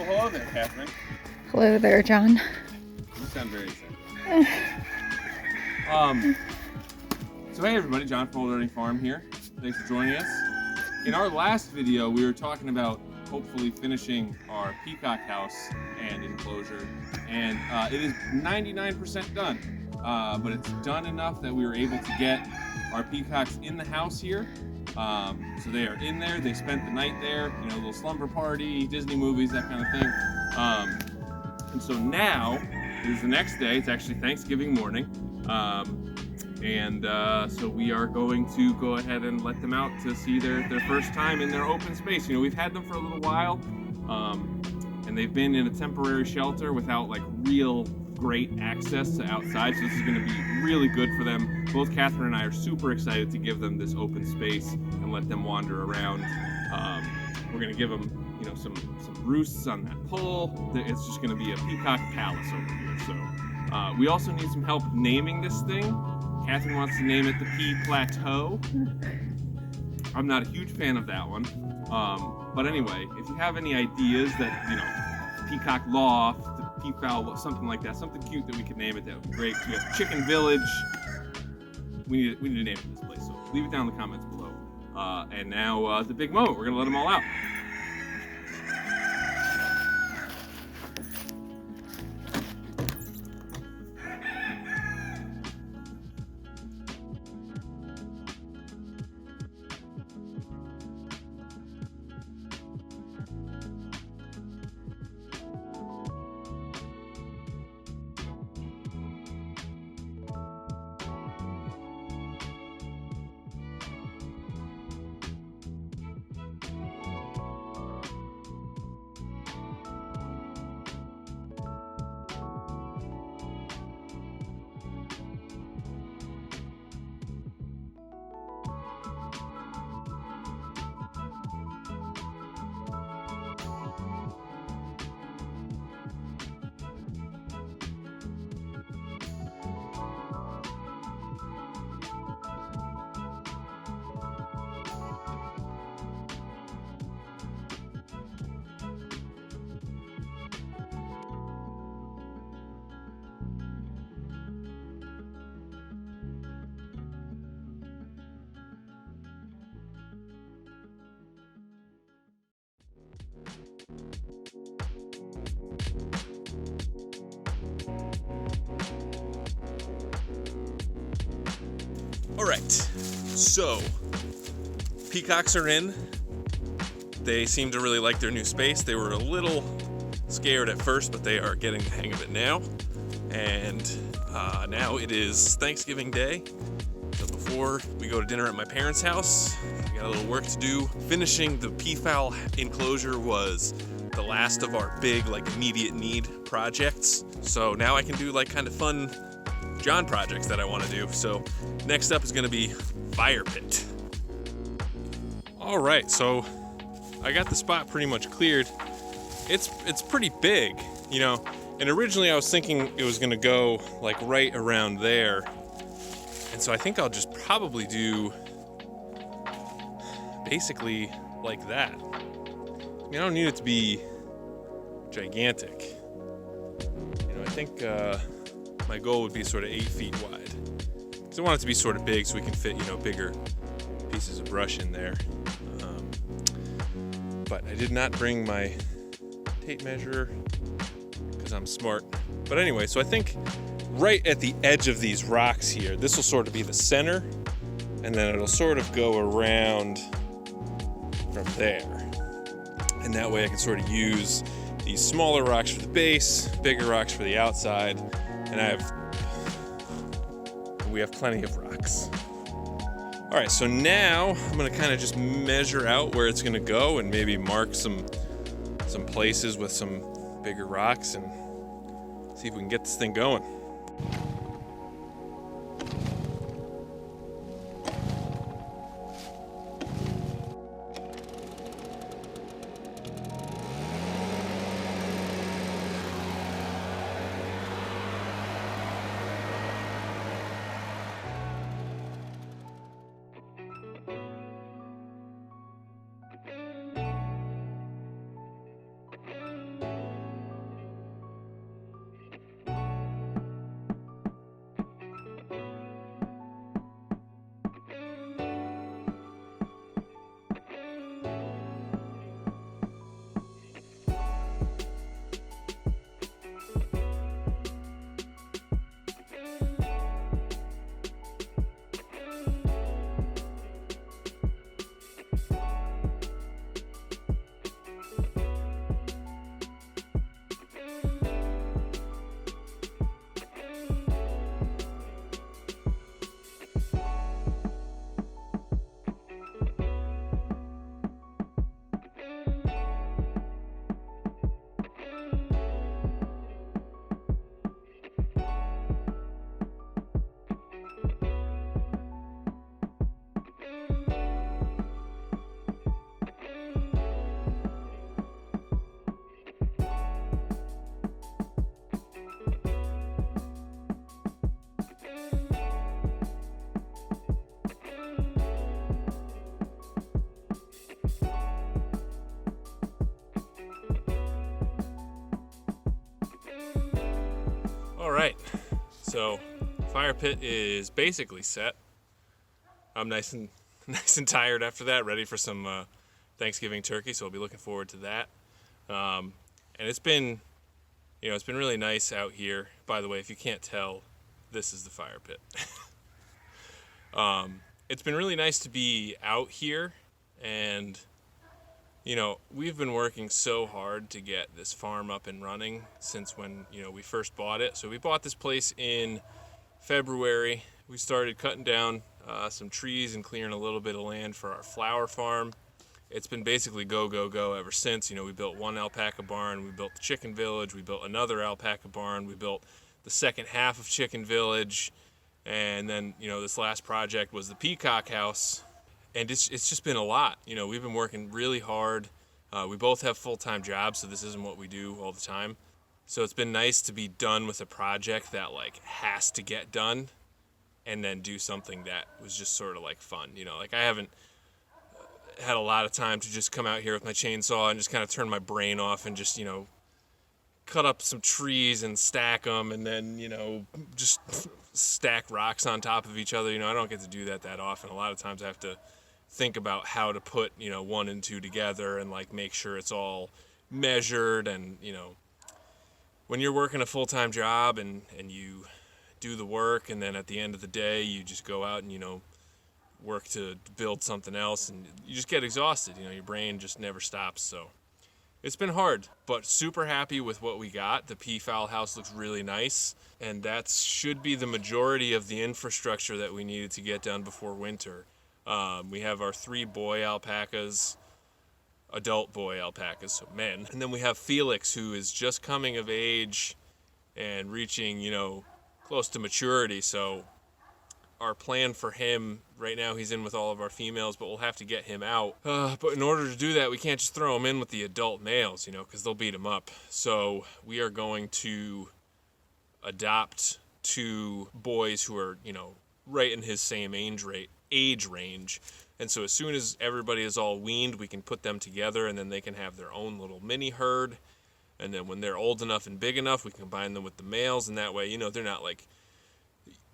Well, hello there, Catherine. Hello there, John. You sound very excited. So hey everybody, John from Homesteading Farm here. Thanks for joining us. In our last video, we were talking about hopefully finishing our peacock house and enclosure, and it is 99% done. But it's done enough that we were able to get our peacocks in the house here. So they are in there. They spent the night there. You know, little slumber party, Disney movies, that kind of thing. And so now it is the next day. It's actually Thanksgiving morning. So we are going to go ahead and let them out to see their first time in their open space. You know, we've had them for a little while, and they've been in a temporary shelter without like real great access to outside, so this is going to be really good for them. Both Catherine and I are super excited to give them this open space and let them wander around. We're going to give them, you know, some roosts on that pole. It's just going to be a peacock palace over here. So we also need some help naming this thing. Catherine wants to name it the Pea Plateau. I'm not a huge fan of that one. But anyway, if you have any ideas that, you know, Peacock Loft, the Peafowl, something like that, something cute that we could name it, that would be great. We have Chicken Village. We need to name it this place, so leave it down in the comments below. And now the big moment, we're gonna let them all out. All right, so peacocks are in. They seem to really like their new space. They were a little scared at first, but they are getting the hang of it now. And now it is Thanksgiving Day. So before we go to dinner at my parents' house, we got a little work to do. Finishing the peafowl enclosure was the last of our big, like, immediate need projects. So now I can do like kind of fun John projects that I want to do. So next up is going to be fire pit. All right, so I got the spot pretty much cleared. It's pretty big, you know, and originally I was thinking it was going to go like right around there. And so I think I'll just probably do basically like that. I mean, I don't need it to be gigantic. You know, I think my goal would be sort of 8 feet wide. Because I want it to be sort of big so we can fit, you know, bigger pieces of brush in there. But I did not bring my tape measure because I'm smart. But anyway, so I think right at the edge of these rocks here, this will sort of be the center, and then it'll sort of go around from there. And that way I can sort of use these smaller rocks for the base, bigger rocks for the outside, and we have plenty of rocks. All right, so now I'm gonna kind of just measure out where it's gonna go and maybe mark some places with some bigger rocks and see if we can get this thing going. So fire pit is basically set. I'm nice and tired after that, ready for some Thanksgiving turkey, so I'll be looking forward to that. And it's been really nice out here. By the way, if you can't tell, this is the fire pit. It's been really nice to be out here, and we've been working so hard to get this farm up and running since when we first bought it. So we bought this place in February. We started cutting down some trees and clearing a little bit of land for our flower farm. It's been basically go, go, go ever since. We built one alpaca barn, we built the chicken village, we built another alpaca barn, we built the second half of chicken village, and then, this last project was the peacock house. And it's just been a lot. We've been working really hard. We both have full-time jobs, so this isn't what we do all the time. So it's been nice to be done with a project that has to get done, and then do something that was just sort of fun. I haven't had a lot of time to just come out here with my chainsaw and just kind of turn my brain off and just, cut up some trees and stack them, and then, just stack rocks on top of each other. I don't get to do that often. A lot of times I have to think about how to put, 1 and 2 together and make sure it's all measured. And, when you're working a full-time job and you do the work, and then at the end of the day you just go out and work to build something else, and you just get exhausted. Your brain just never stops. So it's been hard, but super happy with what we got. The PEAFOWL house looks really nice, and that should be the majority of the infrastructure that we needed to get done before winter. We have our 3 boy alpacas, adult boy alpacas, so men, and then we have Felix, who is just coming of age and reaching close to maturity. So our plan for him right now, he's in with all of our females, but we'll have to get him out. But in order to do that, we can't just throw him in with the adult males, because they'll beat him up. So we are going to adopt 2 boys who are right in his same age range. And so as soon as everybody is all weaned, we can put them together, and then they can have their own little mini herd. And then when they're old enough and big enough, we can combine them with the males, and that way, they're not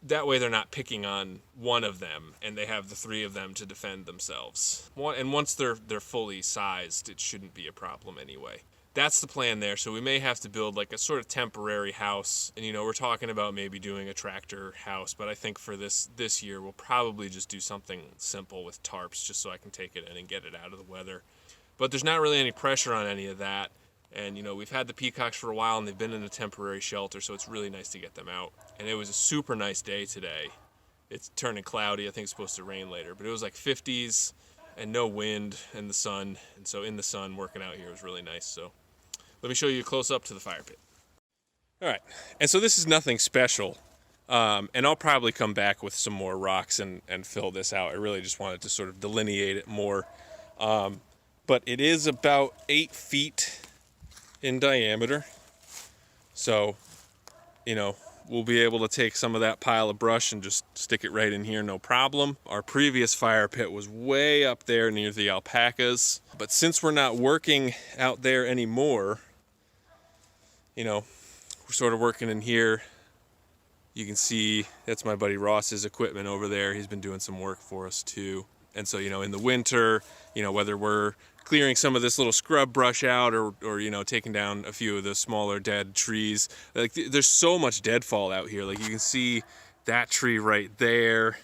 they're not picking on one of them, and they have the 3 of them to defend themselves. And once they're fully sized, it shouldn't be a problem anyway. That's the plan there. So we may have to build a sort of temporary house, and we're talking about maybe doing a tractor house, but I think for this year we'll probably just do something simple with tarps, just so I can take it in and get it out of the weather. But there's not really any pressure on any of that. And we've had the peacocks for a while, and they've been in a temporary shelter, so it's really nice to get them out. And it was a super nice day today. It's turning cloudy. I think it's supposed to rain later, but it was 50s and no wind and the sun. And so in the sun, working out here was really nice. So let me show you a close up to the fire pit. All right, and so this is nothing special. And I'll probably come back with some more rocks and fill this out. I really just wanted to sort of delineate it more. But it is about 8 feet in diameter. So, we'll be able to take some of that pile of brush and just stick it right in here, no problem. Our previous fire pit was way up there near the alpacas. But since we're not working out there anymore, we're sort of working in here. You can see that's my buddy Ross's equipment over there. He's been doing some work for us too. And so, in the winter, whether we're clearing some of this little scrub brush out or taking down a few of the smaller dead trees, there's so much deadfall out here. You can see that tree right there.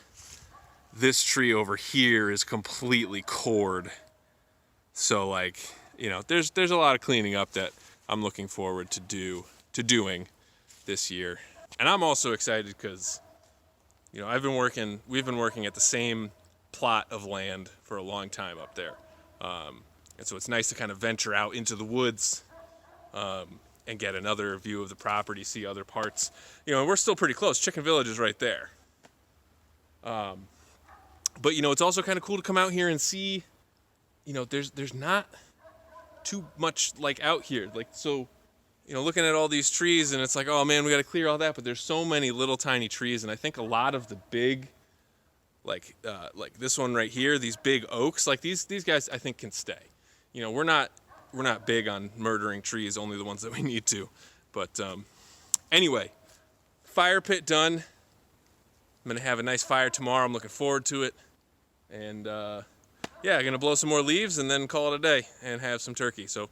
This tree over here is completely cored. So there's a lot of cleaning up that I'm looking forward to doing this year. And I'm also excited because, we've been working at the same plot of land for a long time up there. And so it's nice to kind of venture out into the woods and get another view of the property, see other parts. And we're still pretty close. Chicken Village is right there. But, it's also kind of cool to come out here and see, there's not too much out here. So, looking at all these trees, and it's oh man, we got to clear all that. But there's so many little tiny trees, and I think a lot of the big, like this one right here, these big oaks, these guys I think can stay. We're not big on murdering trees, only the ones that we need to. But anyway, fire pit done. I'm gonna have a nice fire tomorrow. I'm looking forward to it. And yeah, gonna blow some more leaves and then call it a day and have some turkey. So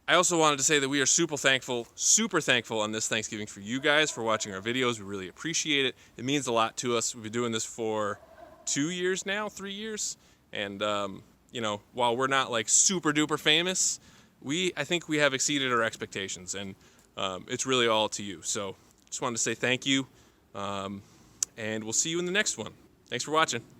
I also wanted to say that we are super thankful on this Thanksgiving for you guys for watching our videos. We really appreciate it. It means a lot to us. We've been doing this for 2 years now, 3 years. And, you know, while we're not like super duper famous, I think we have exceeded our expectations, and it's really all to you. So just wanted to say thank you, and we'll see you in the next one. Thanks for watching.